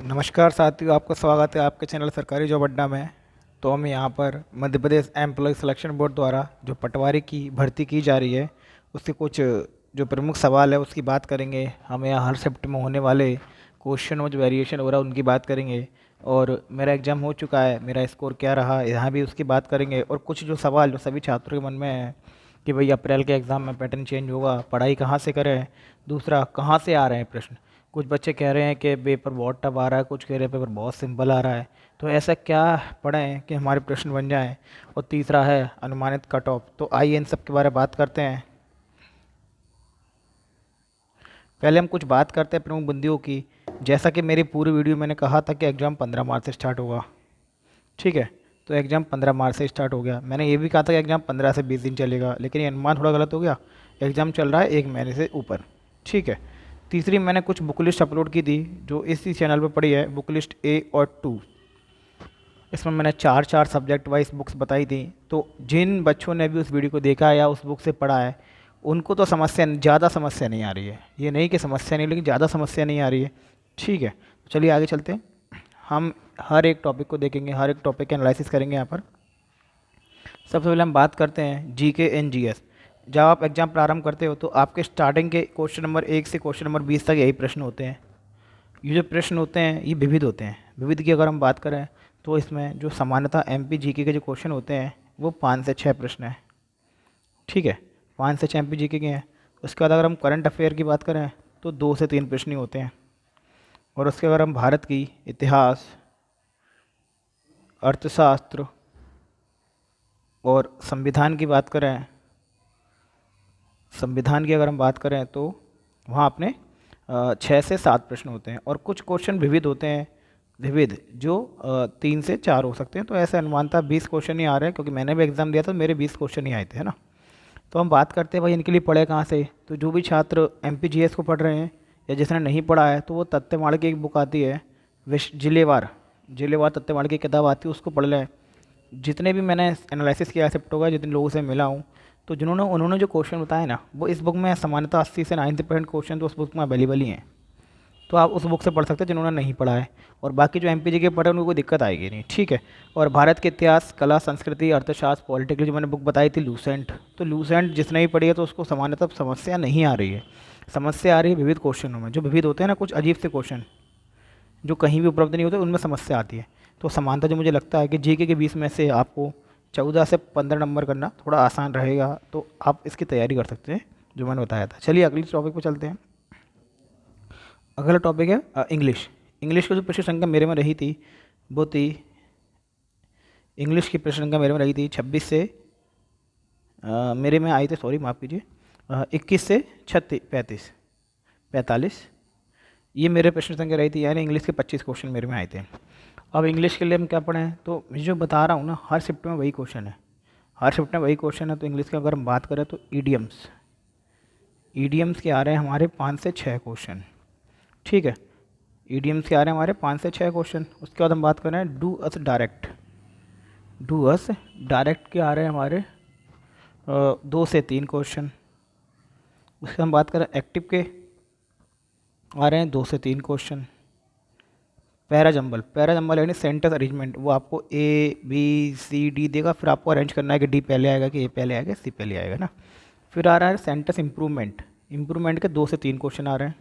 नमस्कार साथियों, आपका स्वागत है आपके चैनल सरकारी जॉब अड्डा में। तो हम यहाँ पर Madhya Pradesh employ selection board द्वारा जो पटवारी की भर्ती की जा रही है उसके कुछ जो प्रमुख सवाल है उसकी बात करेंगे। हम यहाँ हर शिफ्ट में होने वाले क्वेश्चन और जो वेरिएशन हो रहा है उनकी बात करेंगे। और मेरा एग्ज़ाम हो चुका है, मेरा स्कोर क्या रहा यहाँ भी उसकी बात करेंगे। और कुछ जो सवाल जो सभी छात्रों के मन में है कि भाई अप्रैल के एग्ज़ाम में पैटर्न चेंज होगा, पढ़ाई कहाँ से करें, दूसरा कहाँ से आ रहे हैं प्रश्न। कुछ बच्चे कह रहे हैं कि पेपर बहुत टफ आ रहा है, कुछ कह रहे हैं पेपर बहुत सिंपल आ रहा है। तो ऐसा क्या पढ़ें कि हमारे प्रश्न बन जाएं। और तीसरा है अनुमानित कट ऑफ। तो आइए इन सब के बारे में बात करते हैं। पहले हम कुछ बात करते हैं प्रमुख बिंदुओं की। जैसा कि मेरी पूरी वीडियो मैंने कहा था कि एग्ज़ाम 15 मार्च से स्टार्ट होगा, ठीक है। तो एग्ज़ाम 15 मार्च से स्टार्ट हो गया। मैंने ये भी कहा था कि एग्ज़ाम 15 से 20 दिन चलेगा, लेकिन ये अनुमान थोड़ा गलत हो गया। एग्ज़ाम चल रहा है 1 महीने से ऊपर, ठीक है। तीसरी, मैंने कुछ बुक लिस्ट अपलोड की थी जो इसी चैनल पर पड़ी है, बुक लिस्ट A और 2। इसमें मैंने चार चार सब्जेक्ट वाइज बुक्स बताई थी। तो जिन बच्चों ने भी उस वीडियो को देखा है या उस बुक से पढ़ा है उनको तो समस्या ज़्यादा समस्या नहीं आ रही है। ये नहीं कि समस्या नहीं, लेकिन ज़्यादा समस्या नहीं आ रही है, ठीक है। तो चलिए आगे चलते हैं। हम हर एक टॉपिक को देखेंगे, हर एक टॉपिक के एनालिसिस करेंगे यहाँ पर। सबसे पहले हम बात करते हैं जीके एंड जीएस। जब आप एग्ज़ाम प्रारंभ करते हो तो आपके स्टार्टिंग के क्वेश्चन नंबर 1 से क्वेश्चन नंबर 20 तक यही प्रश्न होते हैं। ये जो प्रश्न होते हैं ये विविध होते हैं। विविध की अगर हम बात करें तो इसमें जो सामान्यतः एमपी जीके के जो क्वेश्चन होते हैं वो 5 से 6 प्रश्न हैं, ठीक है। 5 से 6 एमपी जीके के हैं। उसके बाद अगर हम करंट अफेयर की बात करें तो 2 से 3 प्रश्न ही होते हैं। और उसके अगर हम भारत की इतिहास, अर्थशास्त्र और संविधान की बात करें, संविधान की अगर हम बात करें तो वहाँ अपने 6 से 7 प्रश्न होते हैं। और कुछ क्वेश्चन विविध होते हैं, विविध जो 3 से 4 हो सकते हैं। तो ऐसे अनुमानतः 20 क्वेश्चन ही आ रहे हैं, क्योंकि मैंने भी एग्ज़ाम दिया था, मेरे 20 क्वेश्चन ही आए थे, है ना। तो हम बात करते हैं भाई इनके लिए पढ़े कहाँ से। तो जो भी छात्र एमपीजीएस को पढ़ रहे हैं या जिसने नहीं पढ़ा है तो वो तथ्यमाल की एक बुक आती है, विश्व जिलेवार, जिलेवार तथ्यमाल की किताब आती है, उसको पढ़ लें। जितने भी मैंने एनालिसिस किया शिफ्टों का, जितने लोगों से मिला हूँ, तो जिन्होंने उन्होंने जो क्वेश्चन बताए ना वो इस बुक में सामान्यतः 80 से 90% क्वेश्चन तो उस बुक में अवेलेबल ही हैं। तो आप उस बुक से पढ़ सकते हैं जिन्होंने नहीं पढ़ा है। और बाकी जो एमपीजी के पढ़े उनको कोई दिक्कत आएगी नहीं, ठीक है। और भारत के इतिहास, कला, संस्कृति, अर्थशास्त्र, पॉलिटिकल जो मैंने बुक बताई थी लूसेंट, तो लूसेंट जिसने भी पढ़ी है तो उसको सामान्यतः समस्या नहीं आ रही है। समस्या आ रही है विविध क्वेश्चनों में। जो विविध होते हैं ना, कुछ अजीब से क्वेश्चन जो कहीं भी उपलब्ध नहीं होते, उनमें समस्या आती है। तो समानता जो मुझे लगता है कि जीके के 20 में से आपको 14 से 15 नंबर करना थोड़ा आसान रहेगा, तो आप इसकी तैयारी कर सकते हैं जो मैंने बताया था। चलिए अगली टॉपिक पर चलते हैं। अगला टॉपिक है इंग्लिश। इंग्लिश की जो प्रश्न संख्या मेरे में रही थी वो थी, इंग्लिश की प्रश्न संख्या मेरे में रही थी 26 से मेरे में आई थी, सॉरी माफ़ कीजिए, 21 से 36 45 ये मेरे प्रश्न संख्या रही थी। यानी इंग्लिश के 25 क्वेश्चन मेरे में आए थे। अब इंग्लिश के लिए हम क्या पढ़ें, तो मैं जो बता रहा हूँ ना, हर शिफ्ट में वही क्वेश्चन है, हर शिफ्ट में वही क्वेश्चन है। तो इंग्लिश की अगर हम बात करें तो ईडियम्स, ईडियम्स के आ रहे हैं हमारे 5 से 6 क्वेश्चन, ठीक है। ईडियम्स के आ रहे हैं हमारे 5 से 6 क्वेश्चन। उसके बाद हम बात करें do us direct, do us direct के आ रहे हैं हमारे 2 से 3 क्वेश्चन। उसके हम बात करें एक्टिव के आ रहे हैं 2 से 3 क्वेश्चन। पैराजम्बल, पैराजम्बल यानी सेंटेंस अरेंजमेंट, वो आपको ABCD देगा, फिर आपको अरेंज करना है कि डी पहले आएगा कि ए पहले आएगा सी पहले आएगा ना। फिर आ रहा है सेंटेंस इम्प्रूवमेंट, इम्प्रूवमेंट के 2 से 3 क्वेश्चन आ रहे हैं,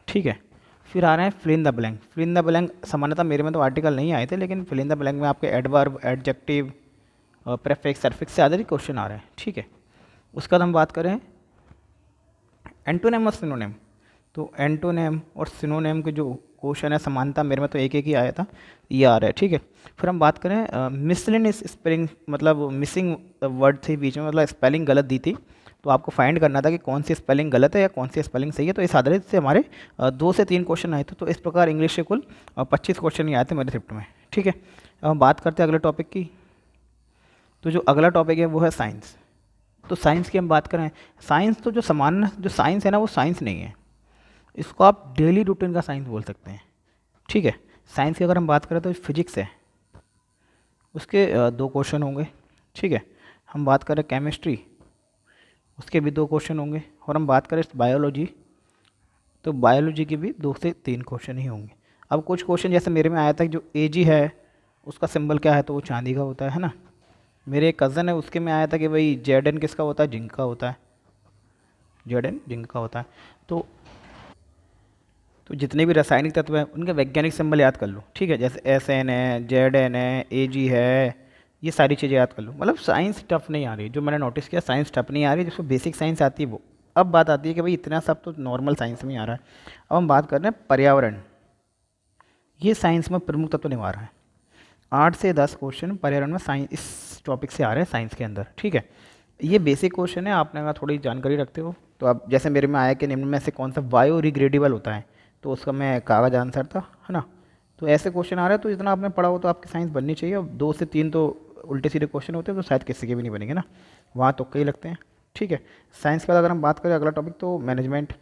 ठीक है। फिर आ रहे हैं fill in the blank. Fill in the blank सामान्यतः मेरे में तो आर्टिकल नहीं आए थे, लेकिन फिल इन द ब्लैंक में आपके एडवर्ब, एडजेक्टिव, प्रेफिक्स, सरफिक्स से आधारित क्वेश्चन आ रहे हैं, ठीक है। उसके बाद हम बात करें एंटोनेम और सिनोनेम। तो एंटोनेम और सिनोनेम के जो क्वेश्चन है समानता मेरे में तो एक एक ही आया था, ये आ रहा है, ठीक है। फिर हम बात करें मिसलेनियस स्पेलिंग, मतलब मिसिंग वर्ड थी बीच में, मतलब स्पेलिंग गलत दी थी, तो आपको फाइंड करना था कि कौन सी स्पेलिंग गलत है या कौन सी स्पेलिंग सही है। तो इस आधारित से हमारे 2 से 3 क्वेश्चन आए थे। तो इस प्रकार इंग्लिश के कुल 25 क्वेश्चन ही आए थे मेरे शिफ्ट में, ठीक है। अब हम बात करते हैं अगले टॉपिक की। तो जो अगला टॉपिक है वो है साइंस। तो साइंस की हम बात करें, साइंस तो जो सामान्य जो साइंस है ना वो साइंस नहीं है, इसको आप डेली रूटीन का साइंस बोल सकते हैं, ठीक है। साइंस की अगर हम बात करें तो फिजिक्स है, उसके 2 क्वेश्चन होंगे, ठीक है। हम बात करें केमिस्ट्री, उसके भी 2 क्वेश्चन होंगे। और हम बात करें बायोलॉजी, तो बायोलॉजी के भी 2 से 3 क्वेश्चन ही होंगे। अब कुछ क्वेश्चन जैसे मेरे में आया था कि जो AG है उसका सिंबल क्या है, तो वो चांदी का होता है ना। मेरे एक कज़न है उसके में आया था कि भाई ZN किसका होता है, जिंक का होता है, ZN जिंक का होता है। तो जितने भी रासायनिक तत्व हैं उनके वैज्ञानिक सिंबल याद कर लो, ठीक है। जैसे SN है, ZN है, AG है, ये सारी चीज़ें याद कर लो। मतलब साइंस टफ नहीं आ रही, जो मैंने नोटिस किया साइंस टफ नहीं आ रही, जिसको बेसिक साइंस आती है वो। अब बात आती है कि भाई इतना सब तो नॉर्मल साइंस में ही आ रहा है। अब हम बात कर रहे हैं पर्यावरण, ये साइंस में प्रमुख तत्व निभा रहा है। 8 से 10 क्वेश्चन पर्यावरण में साइंस इस टॉपिक से आ रहे हैं साइंस के अंदर, ठीक है। ये बेसिक क्वेश्चन है, आपने अगर थोड़ी जानकारी रखते हो तो आप, जैसे मेरे में आया कि निम्न में से कौन सा बायोडिग्रेडेबल होता है, तो उसका मैं कागज आंसर था, है ना। तो ऐसे क्वेश्चन आ रहे हैं, तो इतना आपने पढ़ा हो तो आपकी साइंस बननी चाहिए। अब 2 से 3 तो उल्टे सीधे क्वेश्चन होते हैं तो शायद किसी के भी नहीं बनेंगे ना, वहाँ तो कई लगते हैं, ठीक है। साइंस के बाद अगर हम बात करें अगला टॉपिक तो मैनेजमेंट।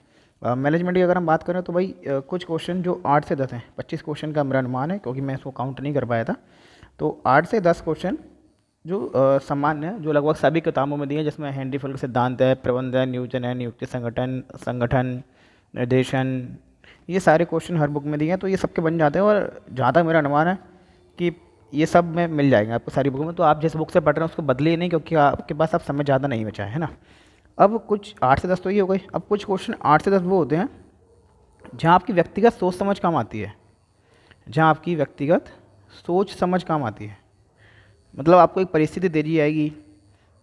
मैनेजमेंट की अगर हम बात करें तो भाई कुछ क्वेश्चन जो 8 से 10 हैं, 25 क्वेश्चन का मेरा अनुमान है क्योंकि मैं इसको काउंट नहीं कर पाया था। तो 8 से 10 क्वेश्चन जो सामान्य है, जो लगभग सभी किताबों में दिए हैं, जिसमें हेनरी फल का सिद्धांत है, प्रबंधन, नियोजन है, नियुक्ति, संगठन संगठन निर्देशन, ये सारे क्वेश्चन हर बुक में दिए हैं, तो ये सबके बन जाते हैं। और जहाँ तक मेरा अनुमान है कि ये सब में मिल जाएंगे आपको सारी बुकों में, तो आप जिस बुक से पढ़ रहे हैं उसको बदलिए नहीं, क्योंकि आपके पास अब समय ज़्यादा नहीं बचा है ना। अब कुछ 8 से 10 तो ये हो गई। अब कुछ क्वेश्चन 8 से 10 वो होते हैं जहाँ आपकी व्यक्तिगत सोच समझ काम आती है, जहाँ आपकी व्यक्तिगत सोच समझ काम आती है। मतलब आपको एक परिस्थिति दे दी जाएगी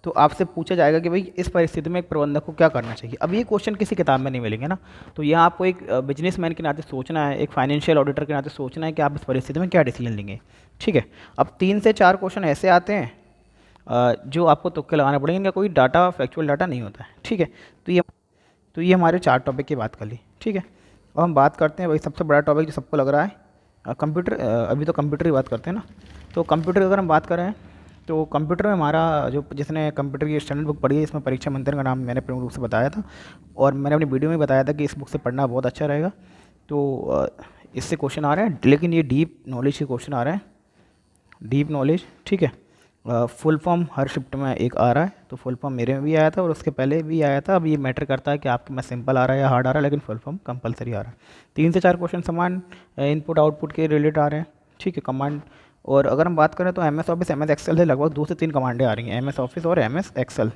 तो आपसे पूछा जाएगा कि भाई इस परिस्थिति में एक प्रबंधक को क्या करना चाहिए। अब ये क्वेश्चन किसी किताब में नहीं मिलेंगे ना, तो यहाँ आपको एक बिजनेसमैन के नाते सोचना है, एक फाइनेंशियल ऑडिटर के नाते सोचना है कि आप इस परिस्थिति में क्या डिसीजन लेंगे, ठीक है। अब 3 से 4 क्वेश्चन ऐसे आते हैं जो आपको तुक्के लगाने पड़ेंगे, इनका कोई डाटा फैक्चुअल डाटा नहीं होता है, ठीक है। तो ये हमारे 4 टॉपिक की बात कर ली, ठीक है। अब हम बात करते हैं भाई सबसे बड़ा टॉपिक जो सबको लग रहा है कंप्यूटर। अभी तो कंप्यूटर की बात करते हैं ना। तो कंप्यूटर की अगर हम बात करें तो कंप्यूटर में हमारा जो, जिसने कंप्यूटर की स्टैंडर्ड बुक पढ़ी है, इसमें परीक्षा मंथन का नाम मैंने प्रमुख रूप से बताया था, और मैंने अपनी वीडियो में बताया था कि इस बुक से पढ़ना बहुत अच्छा रहेगा। तो इससे क्वेश्चन आ रहे हैं, लेकिन ये डीप नॉलेज के क्वेश्चन आ रहे हैं, डीप नॉलेज, ठीक है। फुल फॉर्म हर शिफ्ट में एक आ रहा है, तो फुल फॉर्म मेरे में भी आया था और उसके पहले भी आया था। अब ये मैटर करता है कि आपके में सिंपल आ रहा है या हार्ड आ रहा है, लेकिन फुल फॉर्म कंपलसरी आ रहा है। 3 से 4 क्वेश्चन समान इनपुट आउटपुट के रिलेटेड आ रहे हैं, ठीक है, कमांड। और अगर हम बात करें तो MS ऑफिस MS एक्सेल से लगभग 2 से 3 कमांडें आ रही हैं, MS ऑफिस और MS एक्सेल,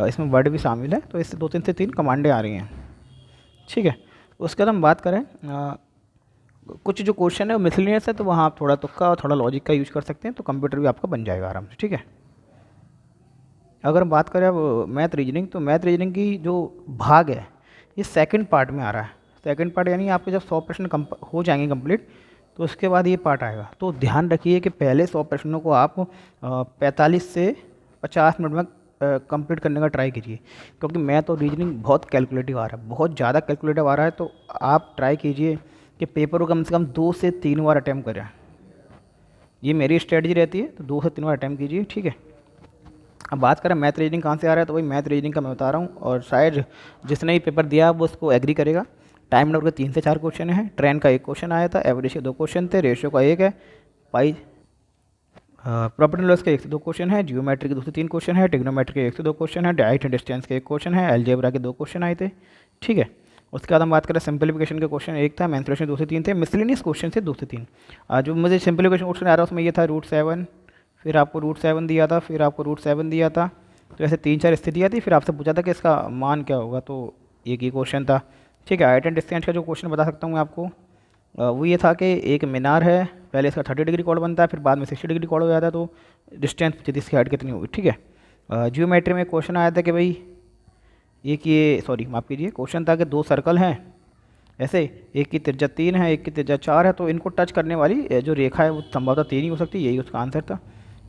इसमें वर्ड भी शामिल है, तो इससे 2 से 3 कमांडें आ रही हैं, ठीक है। उसके बाद हम बात करें कुछ जो क्वेश्चन है वो मिसलिनियस है, तो वहाँ आप थोड़ा तुक्का और थोड़ा लॉजिक का यूज कर सकते हैं, तो कंप्यूटर भी आपका बन जाएगा आराम से, ठीक है। अगर हम बात करें अब मैथ रीजनिंग, तो मैथ रीजनिंग की जो भाग है ये सेकंड पार्ट में आ रहा है। सेकंड पार्ट यानी आपके जब 100 प्रश्न हो जाएंगे कंप्लीट, तो उसके बाद ये पार्ट आएगा। तो ध्यान रखिए कि पहले 100 प्रश्नों को आप 45 से 50 मिनट में कंप्लीट करने का ट्राई कीजिए, क्योंकि मैथ और रीजनिंग बहुत कैलकुलेटिव आ रहा है, बहुत ज़्यादा कैलकुलेटिव आ रहा है। तो आप ट्राई कीजिए कि पेपर को कम से कम 2 से 3 बार अटैम्प्ट करें, ये मेरी स्ट्रेटजी रहती है। तो 2 से 3 बार अटैम्प्ट कीजिए, ठीक है। अब बात करें मैथ रीजनिंग कहाँ से आ रहा है, तो भाई मैथ रीजनिंग का मैं बता रहा हूँ, और शायद जिसने भी पेपर दिया वो उसको एग्री करेगा। टाइम नंबर के 3 से 4 क्वेश्चन है, ट्रेन का 1 क्वेश्चन आया था, एवरेज के 2 क्वेश्चन थे, रेशियो का 1 है, पाई प्रॉपर्टी लॉस के 1 से 2 क्वेश्चन है, जियोमेट्री के 2 से 3 क्वेश्चन है, टिग्नोमेट्री के 1 से 2 क्वेश्चन है, डाइट एंड डिस्टेंस के 1 क्वेश्चन है, अलजेब्रा के 2 क्वेश्चन आए थे, ठीक है। उसके बाद हम बात करें सिंप्लीफिकेशन के क्वेश्चन 1 था, मेंसुरेशन 2 से 3 थे, मिसलिनियस क्वेश्चन से 2 से 3। जो मुझे सिंप्लीफिकेशन क्वेश्चन आ रहा है उसमें ये था √7, फिर आपको √7 दिया था, फिर आपको √7 दिया था, तो ऐसे 3-4 स्थितियाँ थी, फिर आपसे पूछा था कि इसका मान क्या होगा, तो एक ही क्वेश्चन था, ठीक है। हाइट एंड डिस्टेंस का जो क्वेश्चन बता सकता हूँ मैं आपको, वो ये था कि एक मीनार है, पहले इसका 30 डिग्री कोण बनता है, फिर बाद में 60 डिग्री कोण हो जाता है, तो डिस्टेंस पूछी थी इसकी हाइट कितनी होगी, ठीक है। जियोमेट्री में क्वेश्चन आया था कि भाई ये सॉरी माफ़ कीजिए, क्वेश्चन था कि 2 सर्कल हैं ऐसे, एक की त्रिज्या 3 है, एक की त्रिज्या 4 है, तो इनको टच करने वाली जो रेखा है वो संभवतः 3 ही हो सकती है, यही उसका आंसर था,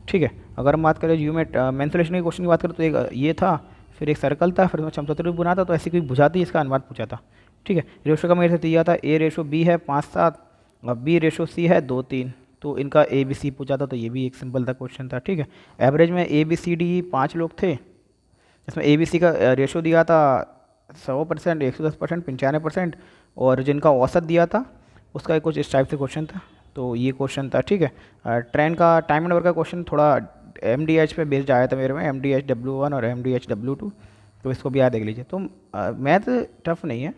ठीक है। अगर हम बात करें मेंसुरेशन के क्वेश्चन की बात करें तो एक ये था, फिर एक सर्कल था, फिर उसमें समचतुर्भुज भी बना था, तो ऐसी कोई भुजा थी, इसका अनुपात पूछा था, ठीक है। रेशो का मेरे से दिया था A/B है 5-7, और B/C है 2-3, तो इनका ABC पूछा था, तो ये भी एक सिंपल था क्वेश्चन था, ठीक है। एवरेज में ABCD 5 लोग थे, इसमें ABC का रेशो दिया था 100%, 110%, 95%, और जिनका औसत दिया था उसका कुछ इस टाइप से क्वेश्चन था, तो ये क्वेश्चन था, ठीक है। ट्रेन का टाइम नंबर का क्वेश्चन थोड़ा MDH पे बेस्ड आया था मेरे में, MDH W1 और MDH W2, तो इसको भी याद देख लीजिए। तो मैथ टफ नहीं है,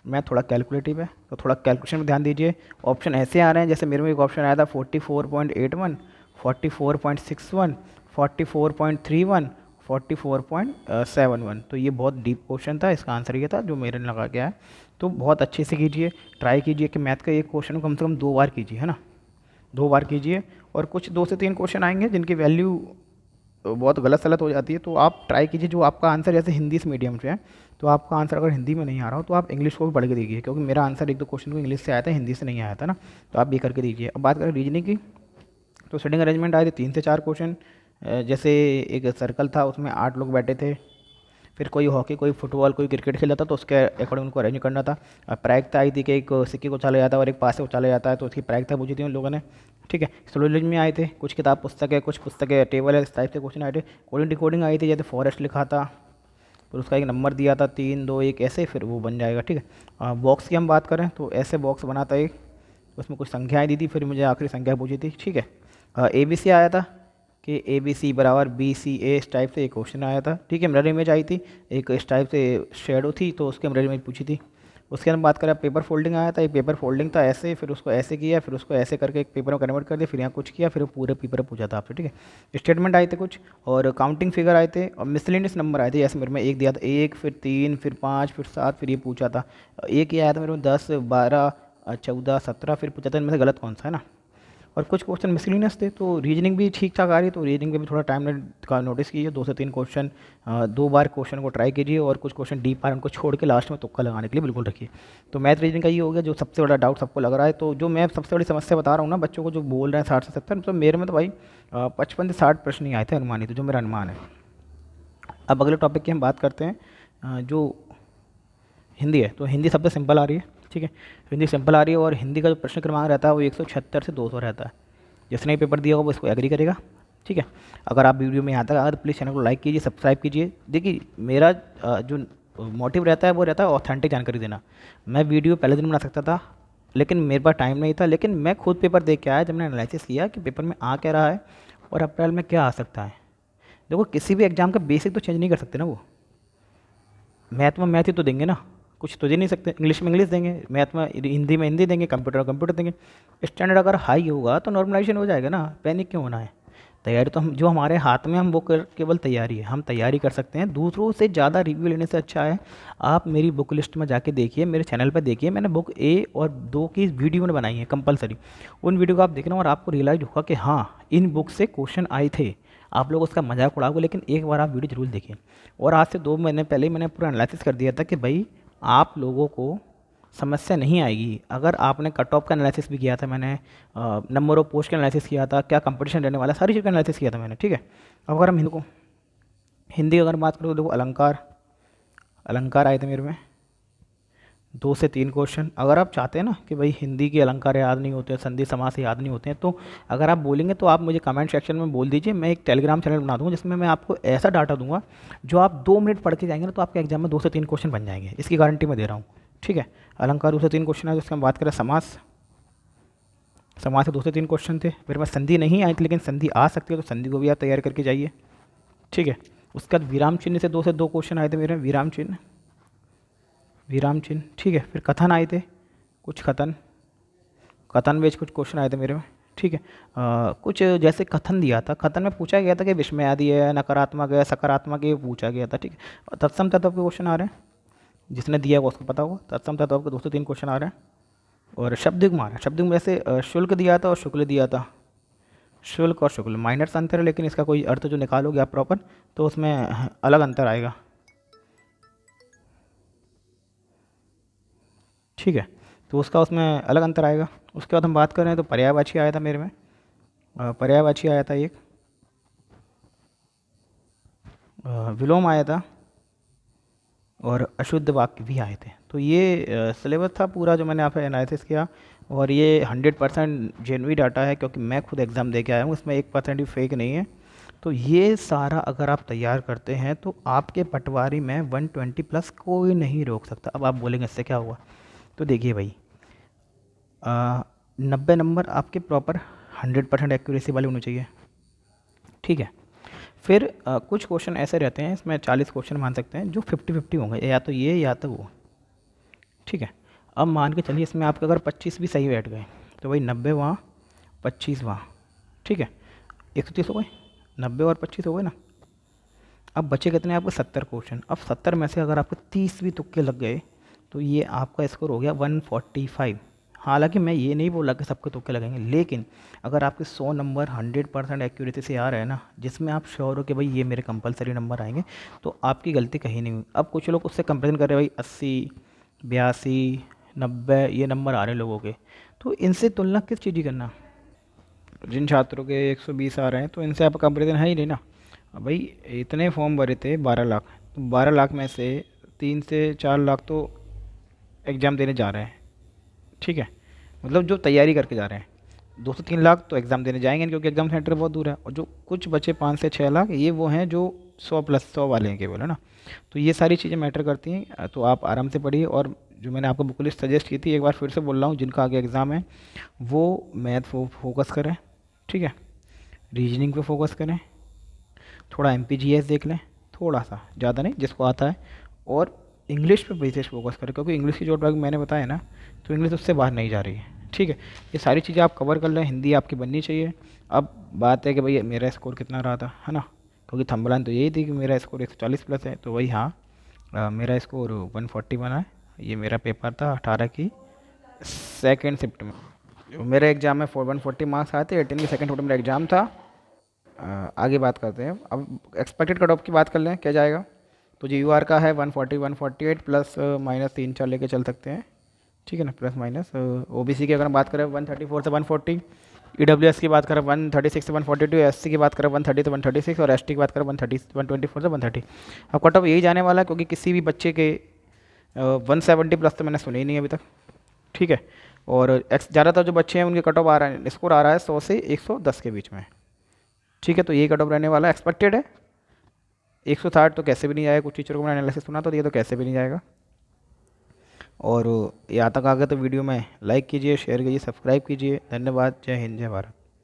मैथ थोड़ा कैलकुलेटिव है, तो थोड़ा कैलकुलेशन में ध्यान दीजिए। ऑप्शन ऐसे आ रहे हैं, जैसे मेरे में एक ऑप्शन आया था 44.81, 44.61, 44.31, 44.71। तो ये बहुत डीप क्वेश्चन था, इसका आंसर ये था जो मेरे लगा गया है। तो बहुत अच्छे से कीजिए, ट्राई कीजिए कि मैथ का एक क्वेश्चन कम से कम 2 बार कीजिए, है ना, 2 बार कीजिए। और कुछ 2 से 3 क्वेश्चन आएंगे जिनकी वैल्यू बहुत गलत सलत हो जाती है, तो आप ट्राई कीजिए जो आपका आंसर, जैसे हिंदी से मीडियम से है तो आपका आंसर अगर हिंदी में नहीं आ रहा हो तो आप इंग्लिश को भी पढ़ के देखिए, क्योंकि मेरा आंसर 1-2 क्वेश्चन को इंग्लिश से आया था, हिंदी से नहीं आया था ना, तो आप ये करके दीजिए। अब बात करें रीजनिंग की, तो सेटिंग अरेंजमेंट आए थे 3 से 4 क्वेश्चन। जैसे एक सर्कल था, उसमें 8 लोग बैठे थे, फिर कोई हॉकी, कोई फुटबॉल, कोई क्रिकेट खेला था, तो उसके अकॉर्डिंग उनको अरेंज करना था। प्रायिकता आई थी कि एक सिक्के को उछाला जाता है और एक पास से उछाला जाता है, तो उसकी प्रायिकता पूछी थी उन लोगों ने। ठीक है, सिलोजिज्म में आए थे, कुछ किताब पुस्तक है, कुछ पुस्तकें टेबल है, इस टाइप से क्वेश्चन आए थे। कोडिंग डिकोडिंग आई थी, जैसे फॉरेस्ट लिखा था, फिर उसका एक नंबर दिया था 3 2 1 ऐसे, फिर वो बन जाएगा। ठीक है, बॉक्स की हम बात करें तो ऐसे बॉक्स बनाता एक, उसमें कुछ संख्याएँ दी थी, फिर मुझे आखिरी संख्या पूछी थी। ठीक है, ABC आया था कि ABC बराबर BCA, इस टाइप से एक क्वेश्चन आया था। ठीक है, मिरर इमेज आई थी, एक इस टाइप से शेडो थी, तो उसके मिरर इमेज पूछी थी। उसके अंदर बात करें, पेपर फोल्डिंग आया था, एक पेपर फोल्डिंग था ऐसे, फिर उसको ऐसे किया, फिर उसको ऐसे करके एक पेपर में कन्वर्ट कर दिया, फिर यहाँ कुछ किया, फिर पूरे पेपर में पूछा था आपसे। ठीक है, स्टेटमेंट आए थे कुछ, और काउंटिंग फिगर आए थे, और मिसलेनियस नंबर आए थे। जैसे मेरे में एक दिया था 1, फिर 3, फिर 5, फिर 7, फिर ये पूछा था। एक ही आया था मेरे में 10, 12, 14, 17, फिर पूछा था इनमें से गलत कौन सा है ना। और कुछ क्वेश्चन मिसलिनियस थे, तो रीजनिंग भी ठीक ठाक आ रही है, तो रीजनिंग पे भी थोड़ा टाइम का नोटिस कीजिए। 2 से 3 क्वेश्चन, 2 बार क्वेश्चन को ट्राई कीजिए, और कुछ क्वेश्चन डीप आ रहे हैं उनको छोड़ के लास्ट में तुक्का लगाने के लिए बिल्कुल रखिए। तो मैथ रीजनिंग का ये हो गया जो सबसे बड़ा डाउट सबको लग रहा है। तो जो मैं सबसे बड़ी समस्या बता रहा हूँ ना, बच्चों को जो बोल रहे हैं 60 से 70, तो मेरे में तो भाई 55 से 60 प्रश्न ही आए थे अनुमानित, जो मेरा अनुमान है। अब अगले टॉपिक की हम बात करते हैं, जो हिंदी है। तो हिंदी सबसे सिंपल आ रही है। ठीक है, हिंदी सिंपल आ रही है, और हिंदी का जो प्रश्न क्रमांक रहता है वो 176 से 200 रहता है। जिसने भी पेपर दिया होगा वो इसको एग्री करेगा। ठीक है, अगर आप वीडियो में यहाँ तक आए तो प्लीज़ चैनल को लाइक कीजिए, सब्सक्राइब कीजिए। देखिए मेरा जो मोटिव रहता है वो रहता है ऑथेंटिक जानकारी देना। मैं वीडियो पहले दिन बना सकता था, लेकिन मेरे पास टाइम नहीं था, लेकिन मैं खुद पेपर देख के आया, जब मैंने एनालिसिस किया कि पेपर में आ क्या रहा है और अप्रैल में क्या आ सकता है। देखो किसी भी एग्ज़ाम का बेसिक तो चेंज नहीं कर सकते ना, वो मैथ में मैथ ही तो देंगे ना, कुछ तो दे नहीं सकते। इंग्लिश में इंग्लिश देंगे, मैथ में हिंदी में हिंदी देंगे, कंप्यूटर में कंप्यूटर देंगे। स्टैंडर्ड अगर हाई होगा तो नॉर्मलाइजेशन हो जाएगा ना, पैनिक क्यों होना है। तैयारी तो हम जो हमारे हाथ में, हम वो केवल तैयारी है, हम तैयारी कर सकते हैं। दूसरों से ज़्यादा रिव्यू लेने से अच्छा है आप मेरी बुक लिस्ट में जाके देखिए, मेरे चैनल पर देखिए, मैंने बुक A और 2 की वीडियो मैंने बनाई है कंपलसरी। उन वीडियो को आप देखना और आपको रियलाइज होगा कि हाँ इन बुक से क्वेश्चन आए थे। आप लोग उसका मजाक उड़ाओगे, लेकिन एक बार आप वीडियो जरूर देखें। और आज से 2 महीने पहले ही मैंने पूरा एनालिसिस कर दिया था कि भाई आप लोगों को समस्या नहीं आएगी। अगर आपने कट ऑफ का एनालिसिस भी किया था मैंने, नंबर ऑफ पोस्ट का एनालिसिस किया था, क्या कंपटीशन रहने वाला, सारी चीज़ का एनालिसिस किया था मैंने। ठीक है, अब अगर हम हिंदी अगर बात करूँ तो देखो अलंकार, अलंकार आए थे मेरे में 2 से 3 क्वेश्चन। अगर आप चाहते हैं ना कि भाई हिंदी के अलंकार याद नहीं होते हैं, संधि समास याद नहीं होते हैं, तो अगर आप बोलेंगे तो आप मुझे कमेंट सेक्शन में बोल दीजिए, मैं एक टेलीग्राम चैनल बना दूँगा जिसमें मैं आपको ऐसा डाटा दूंगा जो आप 2 मिनट पढ़ के जाएंगे ना, तो आपके एग्जाम में 2 से 3 क्वेश्चन बन जाएंगे, इसकी गारंटी मैं दे रहा हूँ। ठीक है, अलंकार 2 से 3 क्वेश्चन है। जिसमें हम बात करें समास, समास से 2 से 3 क्वेश्चन थे मेरे पास। संधि नहीं आई थी, लेकिन संधि आ सकती है, तो संधि को भी आप तैयार करके जाइए। ठीक है, उसके बाद विराम चिन्ह से 2 से 2 क्वेश्चन आए थे मेरे, विराम चिन्ह, विराम चिन्ह। ठीक है, फिर कथन आए थे कुछ, कथन, कथन बेच कुछ क्वेश्चन आए थे मेरे में। ठीक है, कुछ जैसे कथन दिया था, कथन में पूछा गया था कि विस्मयादि है, नकारात्मक है, सकारात्मक है, पूछा गया था। ठीक है, और तत्सम तत्व के क्वेश्चन आ रहे हैं, जिसने दिया होगा उसको पता होगा। तत्सम तत्व के 2 से 3 क्वेश्चन आ रहे हैं। और शब्दयुग्म आ रहा है, शब्दयुग्म वैसे शुल्क दिया था और शुक्ल दिया था। शुल्क और शुक्ल माइनर सा अंतर है, लेकिन इसका कोई अर्थ जो निकालोगे आप प्रॉपर तो उसमें अलग अंतर आएगा। ठीक है, तो उसका उसमें अलग अंतर आएगा। उसके बाद हम बात करें तो पर्यायवाची आया था मेरे में, पर्यायवाची आया था एक, विलोम आया था, और अशुद्ध वाक्य भी आए थे। तो ये सिलेबस था पूरा जो मैंने आप एनालिसिस किया, और ये 100% जेन्युइन डाटा है, क्योंकि मैं खुद एग्ज़ाम दे के आया हूँ, इसमें 1% भी फेक नहीं है। तो ये सारा अगर आप तैयार करते हैं तो आपके पटवारी में 120 प्लस कोई नहीं रोक सकता। अब आप बोलेंगे इससे क्या हुआ, तो देखिए भाई 90 नंबर आपके प्रॉपर 100% एक्यूरेसी वाले होने चाहिए। ठीक है, फिर कुछ क्वेश्चन ऐसे रहते हैं, इसमें 40 क्वेश्चन मान सकते हैं जो 50-50 होंगे, या तो ये या तो वो। ठीक है, अब मान के चलिए इसमें आपके अगर 25 भी सही बैठ गए तो वही 90 वहाँ, 25 वहाँ, ठीक है, 130 हो गए, 90 और 25 हो गए ना। अब बचे कितने आपको 70 क्वेश्चन। अब 70 में से अगर आपको 30 भी तुक्के लग गए तो ये आपका स्कोर हो गया 145। हालांकि मैं ये नहीं बोला कि सबके तुक्के लगेंगे, लेकिन अगर आपके 100 नंबर 100% एक्यूरेसी से आ रहे हैं ना, जिसमें आप श्योर हो कि भाई ये मेरे कंपलसरी नंबर आएंगे, तो आपकी गलती कहीं नहीं हुई। अब कुछ लोग उससे कंपेरिजन कर रहे हैं भाई 80, 82, 90 ये नंबर आ रहे हैं लोगों के, तो इनसे तुलना किस चीज़ की करना। जिन छात्रों के 120 आ रहे हैं तो इनसे आप कंपेरिजन है ही नहीं ना। अब भाई इतने फॉर्म भरे थे 12 लाख, तो 12 लाख में से 3 से 4 लाख तो एग्ज़ाम देने जा रहे हैं, ठीक है, मतलब जो तैयारी करके जा रहे हैं। 2 से 3 लाख तो एग्ज़ाम देने जाएंगे नहीं, क्योंकि एग्ज़ाम सेंटर बहुत दूर है। और जो कुछ बचे 5 से 6 लाख, ये वो हैं जो 100+100 वाले हैं केवल, है ना। तो ये सारी चीज़ें मैटर करती हैं। तो आप आराम से पढ़िए, और जो मैंने आपको बुक लिस्ट सजेस्ट की थी, एक बार फिर से बोल रहा हूँ, जिनका आगे एग्ज़ाम है वो मैथ फोकस करें, ठीक है, रीजनिंग पे फोकस करें, थोड़ा MPGS देख लें, थोड़ा सा, ज़्यादा नहीं, जिसको आता है, और इंग्लिश पे विशेष फोकस करें, क्योंकि इंग्लिश की जो टॉपिक मैंने बताया ना, तो इंग्लिश उससे बाहर नहीं जा रही है, ठीक है। ये सारी चीज़ें आप कवर कर लें, हिंदी आपकी बननी चाहिए। अब बात है कि भाई मेरा स्कोर कितना रहा था, है ना, क्योंकि थंबलाइन तो यही थी कि मेरा स्कोर 140+ है, तो वही हाँ, मेरा स्कोर 140 बना है। ये मेरा पेपर था 18 की 2 शिफ्ट में। जो मेरा एग्ज़ाम में 140 मार्क्स आए थे, 18 की सेकेंड शिफ्ट मेरा एग्ज़ाम था। आगे बात करते हैं, अब एक्सपेक्टेड कट ऑफ की बात कर लें, क्या जाएगा। तो जी UR का है 140 148 प्लस माइनस 3 4 लेके चल सकते हैं, ठीक है ना, प्लस माइनस। OBC की अगर हम बात करें 134 से 140, EWS की बात करें 136 से 142, SC की बात करें 130 से 136, और ST की बात करें 124 से 130। अब कट ऑफ यही जाने वाला है, क्योंकि किसी भी बच्चे के 170+ तो मैंने सुने ही नहीं अभी तक, ठीक है। और ज़्यादातर जो बच्चे हैं उनके कट ऑफ आ रहा है, स्कोर आ रहा है 100 से 110 के बीच में, ठीक है। तो ये कट ऑफ रहने वाला एक्सपेक्टेड है। 160 तो कैसे भी नहीं जाएगा, कुछ टीचरों को मैंने एनालिसिस सुना तो ये तो कैसे भी नहीं जाएगा। और यहाँ तक आ गया तो वीडियो में लाइक कीजिए, शेयर कीजिए, सब्सक्राइब कीजिए। धन्यवाद। जय हिंद, जय भारत।